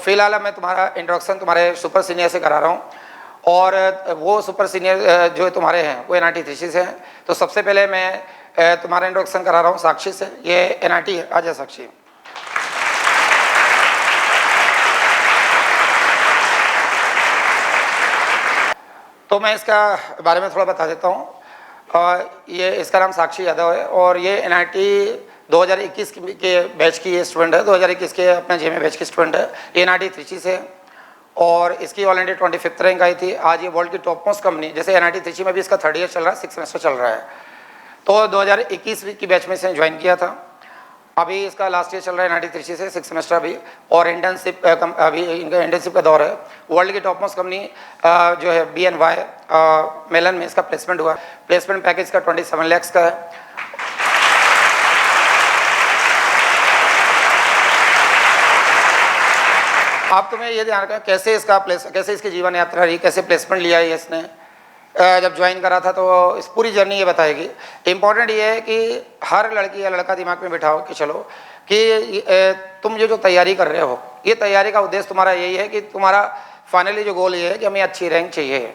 फिलहाल मैं तुम्हारा इंट्रोडक्शन तुम्हारे सुपर सीनियर से करा रहा हूँ, और वो सुपर सीनियर जो तुम्हारे हैं वो NIT त्रिची से हैं। तो सबसे पहले मैं तुम्हारा इंट्रोडक्शन करा रहा हूँ साक्षी से। ये NIT है, आ जा साक्षी। तो मैं इसका बारे में थोड़ा बता देता हूँ। ये इसका नाम साक्षी यादव है और ये NIT 2021 के बैच की ये स्टूडेंट है, 2021 के अपने GMA बैच की स्टूडेंट है। ये NIT त्रिची से है और इसकी ऑल इंडिया 25th रैंक आई थी। आज ये वर्ल्ड की टॉप मोस्ट कंपनी, जैसे NIT त्रिची में भी इसका 3rd ईयर चल रहा है, 6 सेमेस्टर चल रहा है। तो 2021 की बैच में इसने ज्वाइन किया था। अभी इसका लास्ट ईयर चल रहा है NIT त्रिची से, 6 सेमेस्टर अभी, और इंटर्नशिप अभी इनका इंटर्नशिप का दौर है। वर्ल्ड की टॉप मोस्ट कंपनी जो है BNY मेलन में इसका प्लेसमेंट हुआ। प्लेसमेंट पैकेज का 27 लाख का है। आप तुम्हें ये ध्यान रखना कैसे इसकी जीवन यात्रा रही, कैसे प्लेसमेंट लिया है इसने, जब ज्वाइन करा था, तो इस पूरी जर्नी ये बताएगी। इम्पॉर्टेंट ये है कि हर लड़की या लड़का दिमाग में बिठाओ कि चलो कि तुम जो तैयारी कर रहे हो, ये तैयारी का उद्देश्य तुम्हारा यही है कि तुम्हारा फाइनली जो गोल ये है कि हमें अच्छी रैंक चाहिए।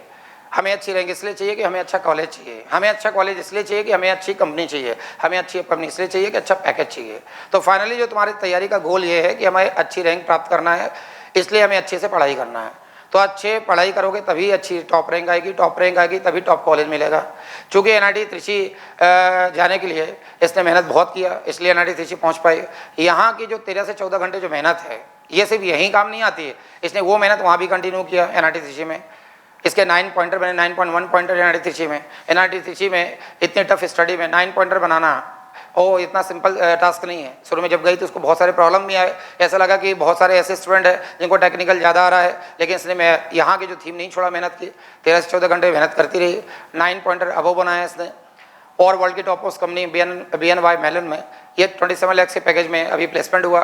हमें अच्छी रैंक इसलिए चाहिए कि हमें अच्छा कॉलेज चाहिए, हमें अच्छा कॉलेज इसलिए चाहिए कि हमें अच्छी कंपनी चाहिए, हमें अच्छी कंपनी इसलिए चाहिए कि अच्छा पैकेज चाहिए। तो फाइनली जो तुम्हारी तैयारी का गोल ये है कि हमें अच्छी रैंक प्राप्त करना है, इसलिए हमें अच्छे से पढ़ाई करना है। तो अच्छे पढ़ाई करोगे तभी अच्छी टॉप रैंक आएगी, टॉप रैंक आएगी तभी टॉप कॉलेज मिलेगा। चूँकि NIT त्रिची जाने के लिए इसने मेहनत बहुत किया, इसलिए NIT त्रिची पहुँच पाई। यहाँ की जो 13 से 14 घंटे जो मेहनत है, ये सिर्फ यहीं काम नहीं आती है, इसने वो मेहनत वहाँ भी कंटिन्यू किया NIT त्रिची में। इसके 9 पॉइंटर बने, 9.1 पॉइंटर NIT त्रिची में। NIT त्रिची में इतने टफ स्टडी में 9 पॉइंटर बनाना इतना सिंपल टास्क नहीं है। शुरू में जब गई तो उसको बहुत सारे प्रॉब्लम भी आए, ऐसा लगा कि बहुत सारे ऐसे स्टूडेंट हैं जिनको टेक्निकल ज़्यादा आ रहा है, लेकिन इसने मैं यहाँ की जो थीम नहीं छोड़ा, मेहनत की, 13 से 14 घंटे मेहनत करती रही। 9 पॉइंटर अबव बनाया इसने, और वर्ल्ड की top most company BNY Mellon में ये 27 लाख के पैकेज में अभी प्लेसमेंट हुआ।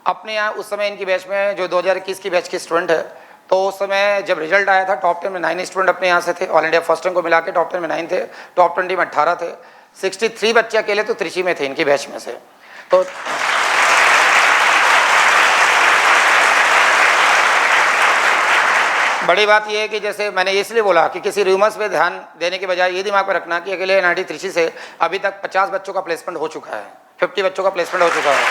अपने यहाँ उस समय इनकी बैच में जो 2021 की बैच की स्टूडेंट है, तो उस समय जब रिजल्ट आया था टॉप 10 में 9 स्टूडेंट अपने यहाँ से थे। ऑल इंडिया फर्स्ट रैंक को मिला के टॉप 10 में 9 थे, टॉप 20 में 18 थे। 63 बच्चे अकेले तो त्रिची में थे इनकी बैच में से। तो बड़ी बात यह है कि जैसे मैंने इसलिए बोला कि किसी रूमर्स पे ध्यान देने के बजाय ये दिमाग में रखना कि अकेले NIT त्रिची से अभी तक 50 बच्चों का प्लेसमेंट हो चुका है, 50 बच्चों का प्लेसमेंट हो चुका है।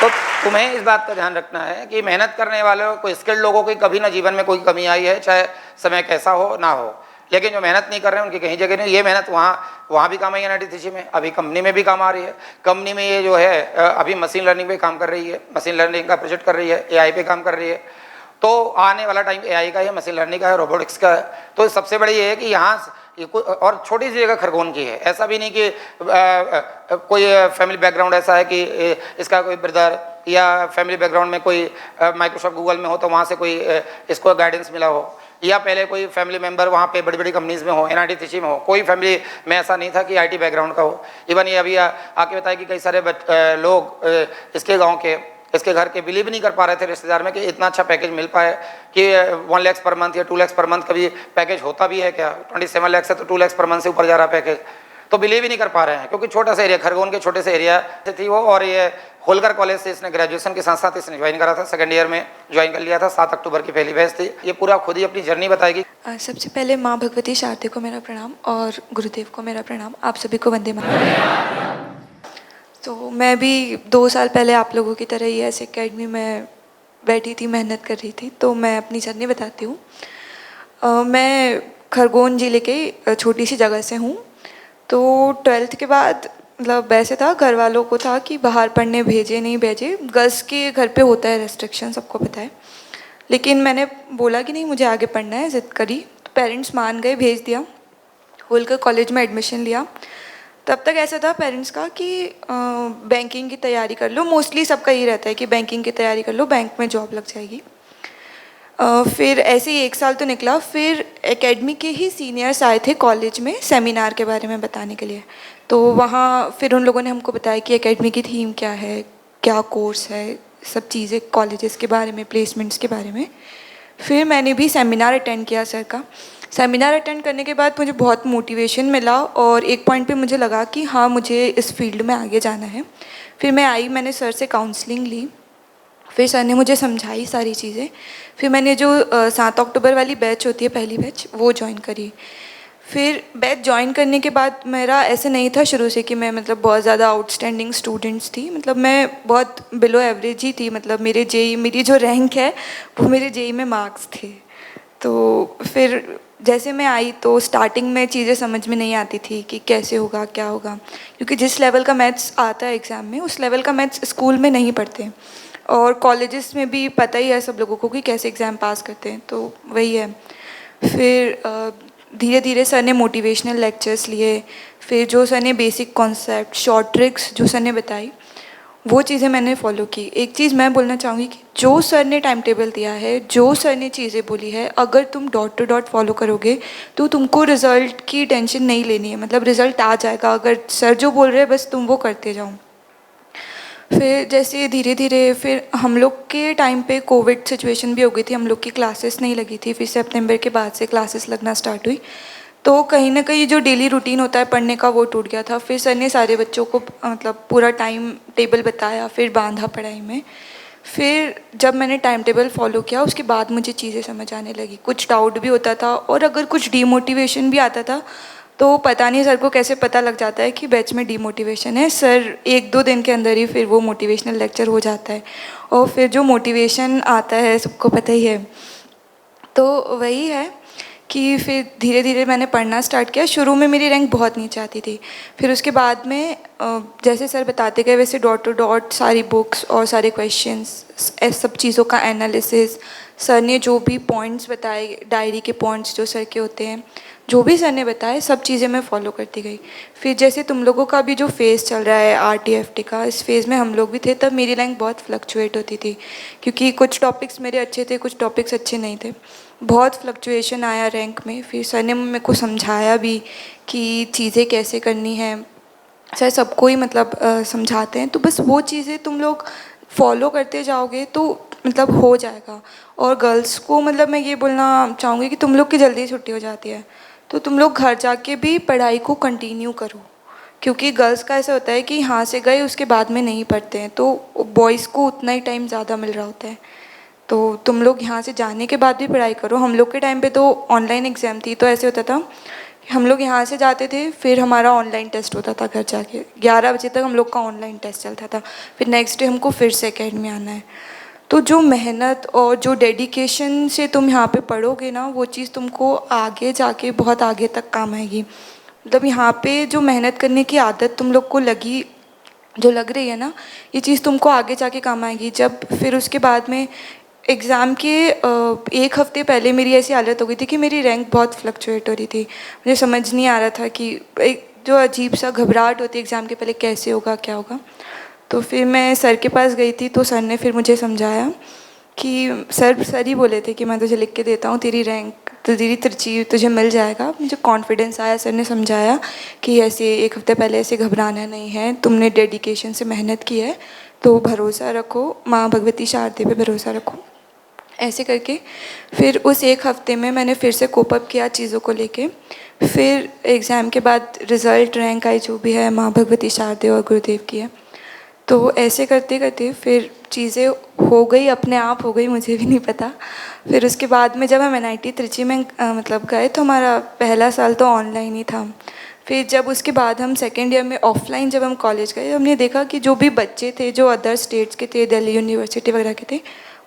तो तुम्हें इस बात का ध्यान रखना है कि मेहनत करने वालों को, स्किल्ड लोगों की कभी ना जीवन में कोई कमी आई है, चाहे समय कैसा हो ना हो। लेकिन जो मेहनत नहीं कर रहे हैं उनकी कहीं जगह नहीं। ये मेहनत वहाँ भी काम आई NIT त्रिची में, अभी कंपनी में भी काम आ रही है। कंपनी में ये जो है अभी मशीन लर्निंग पे काम कर रही है, मशीन लर्निंग का प्रोजेक्ट कर रही है, AI पे काम कर रही है। तो आने वाला टाइम AI का है, मशीन लर्निंग का है, रोबोटिक्स का है। तो सबसे बड़ी ये है कि यहाँ और छोटी सी जगह खरगोन की है। ऐसा भी नहीं कि कोई फैमिली बैकग्राउंड ऐसा है कि इसका कोई ब्रदर या फैमिली बैकग्राउंड में कोई माइक्रोसॉफ्ट गूगल में हो तो वहाँ से कोई इसको गाइडेंस मिला हो, या पहले कोई फैमिली मेंबर वहाँ पे बड़ी बड़ी कंपनीज में हो, NIT त्रिची में हो। कोई फैमिली में ऐसा नहीं था कि IT बैकग्राउंड का हो। इवन ये अभी आके बताया कि कई सारे लोग इसके गांव के, इसके घर के बिलीव नहीं कर पा रहे थे रिश्तेदार में कि इतना अच्छा पैकेज मिल पाए कि 1 लाख पर मंथ या 2 लाख पर मंथ कभी पैकेज होता भी है क्या। 27 लाख से तो 2 लाख पर मंथ से ऊपर जा रहा पैकेज, तो बिलीव ही नहीं कर पा रहे हैं, क्योंकि छोटा सा एरिया, खरगोन के छोटे से एरिया से थी वो। और ये होलकर कॉलेज से इसने ग्रेजुएशन के साथ साथ इसने ज्वाइन करा था, 2nd ईयर में ज्वाइन कर लिया था। 7 अक्टूबर की पहली बैच थी। ये पूरा खुद ही अपनी जर्नी बताएगी। सबसे पहले माँ भगवती शारदे को मेरा प्रणाम और गुरुदेव को मेरा प्रणाम। आप सभी को वंदे मातरम। तो मैं भी 2 साल पहले आप लोगों की तरह ही ऐसे एकेडमी में बैठी थी, मेहनत कर रही थी। तो मैं अपनी जर्नी बताती हूँ। मैं खरगोन जिले के छोटी सी जगह से हूँ। तो 12th के बाद मतलब वैसे था, घर वालों को था कि बाहर पढ़ने भेजे नहीं भेजे, गर्ल्स के घर पे होता है रेस्ट्रिक्शन, सबको पता है। लेकिन मैंने बोला कि नहीं मुझे आगे पढ़ना है, ज़िद करी तो पेरेंट्स मान गए, भेज दिया। होलकर कॉलेज में एडमिशन लिया। तब तक ऐसा था पेरेंट्स का कि बैंकिंग की तैयारी कर लो, मोस्टली सबका यही रहता है कि बैंकिंग की तैयारी कर लो, बैंक में जॉब लग जाएगी। फिर ऐसे ही 1 साल तो निकला। फिर एकेडमी के ही सीनियर्स आए थे कॉलेज में सेमिनार के बारे में बताने के लिए। तो वहाँ फिर उन लोगों ने हमको बताया कि एकेडमी की थीम क्या है, क्या कोर्स है, सब चीज़ें कॉलेजेस के बारे में, प्लेसमेंट्स के बारे में। फिर मैंने भी सेमिनार अटेंड किया सर का। सेमिनार अटेंड करने के बाद मुझे बहुत मोटिवेशन मिला और एक पॉइंट पे मुझे लगा कि हाँ मुझे इस फील्ड में आगे जाना है। फिर मैं आई, मैंने सर से काउंसलिंग ली, फिर सर ने मुझे समझाई सारी चीज़ें। फिर मैंने जो 7 अक्टूबर वाली बैच होती है, पहली बैच, वो ज्वाइन करी। फिर बैच ज्वाइन करने के बाद मेरा ऐसे नहीं था शुरू से कि मैं मतलब बहुत ज़्यादा आउटस्टैंडिंग स्टूडेंट्स थी, मतलब मैं बहुत बिलो एवरेज ही थी। मतलब मेरे जेई, मेरी जो रैंक है वो मेरे जेई में मार्क्स थे। तो फिर जैसे मैं आई तो स्टार्टिंग में चीज़ें समझ में नहीं आती थी कि कैसे होगा, क्या होगा, क्योंकि जिस लेवल का मैथ्स आता है एग्ज़ाम में, उस लेवल का मैथ्स स्कूल में नहीं पढ़ते, और कॉलेजेस में भी पता ही है सब लोगों को कि कैसे एग्ज़ाम पास करते हैं। तो वही है। फिर धीरे धीरे सर ने मोटिवेशनल लेक्चर्स लिए। फिर जो सर ने बेसिक कॉन्सेप्ट, शॉर्ट ट्रिक्स जो सर ने बताई, वो चीज़ें मैंने फॉलो की। एक चीज़ मैं बोलना चाहूँगी कि जो सर ने टाइम टेबल दिया है, जो सर ने चीज़ें बोली है, अगर तुम डॉट टू डॉट फॉलो करोगे तो तुमको रिज़ल्ट की टेंशन नहीं लेनी है। मतलब रिज़ल्ट आ जाएगा, अगर सर जो बोल रहे हैं बस तुम वो करते जाओ। फिर जैसे धीरे धीरे फिर हम लोग के टाइम पे कोविड सिचुएशन भी हो गई थी, हम लोग की क्लासेस नहीं लगी थी। फिर सितंबर के बाद से क्लासेस लगना स्टार्ट हुई, तो कहीं ना कहीं जो डेली रूटीन होता है पढ़ने का, वो टूट गया था। फिर सर ने सारे बच्चों को मतलब पूरा टाइम टेबल बताया, फिर बांधा पढ़ाई में। फिर जब मैंने टाइम टेबल फॉलो किया, उसके बाद मुझे चीज़ें समझ आने लगी। कुछ डाउट भी होता था, और अगर कुछ डीमोटिवेशन भी आता था तो पता नहीं सर को कैसे पता लग जाता है कि बैच में डीमोटिवेशन है। सर 1-2 दिन के अंदर ही फिर वो मोटिवेशनल लेक्चर हो जाता है, और फिर जो मोटिवेशन आता है सबको पता ही है। तो वही है कि फिर धीरे धीरे मैंने पढ़ना स्टार्ट किया। शुरू में मेरी रैंक बहुत नीचे आती थी, फिर उसके बाद में जैसे सर बताते गए वैसे डॉट टू डॉट सारी बुक्स और सारे क्वेश्चंस, सब चीज़ों का एनालिसिस, सर ने जो भी पॉइंट्स बताए, डायरी के पॉइंट्स जो सर के होते हैं, जो भी सर ने बताए सब चीज़ें मैं फॉलो करती गई। फिर जैसे तुम लोगों का भी जो फेज़ चल रहा है RTFT का, इस फेज़ में हम लोग भी थे, तब मेरी रैंक बहुत फ्लक्चुएट होती थी, क्योंकि कुछ टॉपिक्स मेरे अच्छे थे, कुछ टॉपिक्स अच्छे नहीं थे। बहुत फ्लक्चुएशन आया रैंक में। फिर सर ने मेरे को समझाया भी कि चीज़ें कैसे करनी है। सर सबको ही मतलब समझाते हैं, तो बस वो चीज़ें तुम लोग फॉलो करते जाओगे तो मतलब हो जाएगा। और गर्ल्स को मतलब मैं ये बोलना चाहूँगी कि तुम लोग की जल्दी छुट्टी हो जाती है, तो तुम लोग घर जाके भी पढ़ाई को कंटिन्यू करो, क्योंकि गर्ल्स का ऐसा होता है कि यहाँ से गए उसके बाद में नहीं पढ़ते हैं, तो बॉयज़ को उतना ही टाइम ज़्यादा मिल रहा होता है। तो तुम लोग यहाँ से जाने के बाद भी पढ़ाई करो। हम लोग के टाइम पे तो ऑनलाइन एग्ज़ाम थी, तो ऐसे होता था हम लोग यहाँ से जाते थे, फिर हमारा ऑनलाइन टेस्ट होता था घर जाके। 11 बजे तक हम लोग का ऑनलाइन टेस्ट चलता था, फिर नेक्स्ट डे हमको फिर से अकेडमी आना है। तो जो मेहनत और जो डेडिकेशन से तुम यहाँ पे पढ़ोगे ना, वो चीज़ तुमको आगे जाके बहुत आगे तक काम आएगी। मतलब यहाँ पे जो मेहनत करने की आदत तुम लोग को लगी, जो लग रही है ना, ये चीज़ तुमको आगे जाके काम आएगी। जब फिर उसके बाद में एग्ज़ाम के 1 हफ़्ते पहले मेरी ऐसी हालत हो गई थी कि मेरी रैंक बहुत फ्लक्चुएट हो रही थी। मुझे समझ नहीं आ रहा था कि एक जो अजीब सा घबराहट होती है एग्ज़ाम के पहले, कैसे होगा, क्या होगा। तो फिर मैं सर के पास गई थी, तो सर ने फिर मुझे समझाया कि सर ही बोले थे कि मैं तुझे लिख के देता हूँ, तेरी रैंक तो तेरी तरजीह तुझे मिल जाएगा। मुझे कॉन्फिडेंस आया, सर ने समझाया कि ऐसे 1 हफ़्ते पहले ऐसे घबराना नहीं है, तुमने डेडिकेशन से मेहनत की है तो भरोसा रखो, माँ भगवती शारदे पे भरोसा रखो। ऐसे करके फिर उस 1 हफ़्ते में मैंने फिर से कोप अप किया चीज़ों को लेके। फिर एग्ज़ाम के बाद रिज़ल्ट, रैंक आई, जो भी है माँ भगवती शारदे और गुरुदेव की है। तो ऐसे करते करते फिर चीज़ें हो गई, अपने आप हो गई, मुझे भी नहीं पता। फिर उसके बाद में जब हम NIT त्रिची में मतलब गए, तो हमारा पहला साल तो ऑनलाइन ही था। फिर जब उसके बाद हम सेकेंड ईयर में ऑफलाइन जब हम कॉलेज गए, हमने देखा कि जो भी बच्चे थे जो अदर स्टेट्स के थे, दिल्ली यूनिवर्सिटी वगैरह के थे,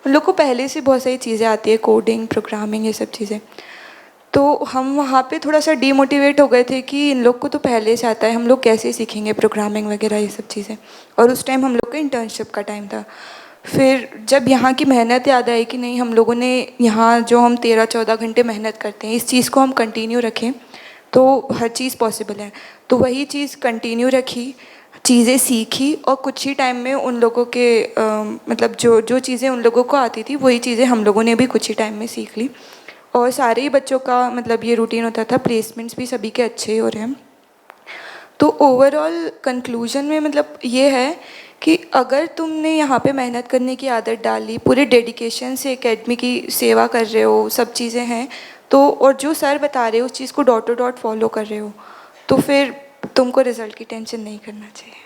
उन लोग को पहले से बहुत सारी चीज़ें आती है, कोडिंग, प्रोग्रामिंग, ये सब चीज़ें। तो हम वहाँ पे थोड़ा सा डीमोटिवेट हो गए थे कि इन लोग को तो पहले से आता है, हम लोग कैसे सीखेंगे प्रोग्रामिंग वगैरह ये सब चीज़ें। और उस टाइम हम लोग का इंटर्नशिप का टाइम था। फिर जब यहाँ की मेहनत याद आई कि नहीं, हम लोगों ने यहाँ जो हम 13-14 घंटे मेहनत करते हैं, इस चीज़ को हम कंटिन्यू रखें तो हर चीज़ पॉसिबल है। तो वही चीज़ कंटिन्यू रखी, चीज़ें सीखी, और कुछ ही टाइम में उन लोगों के मतलब जो जो चीज़ें उन लोगों को आती थी, वही चीज़ें हम लोगों ने भी कुछ ही टाइम में सीख ली। और सारे ही बच्चों का मतलब ये रूटीन होता था, प्लेसमेंट्स भी सभी के अच्छे ही हो रहे हैं। तो ओवरऑल कंक्लूजन में मतलब ये है कि अगर तुमने यहाँ पे मेहनत करने की आदत डाली, पूरे डेडिकेशन से एकेडमी की सेवा कर रहे हो, सब चीज़ें हैं, तो और जो सर बता रहे हो उस चीज़ co dot to dot follow कर रहे हो, तो फिर तुमको रिज़ल्ट की टेंशन नहीं करना चाहिए।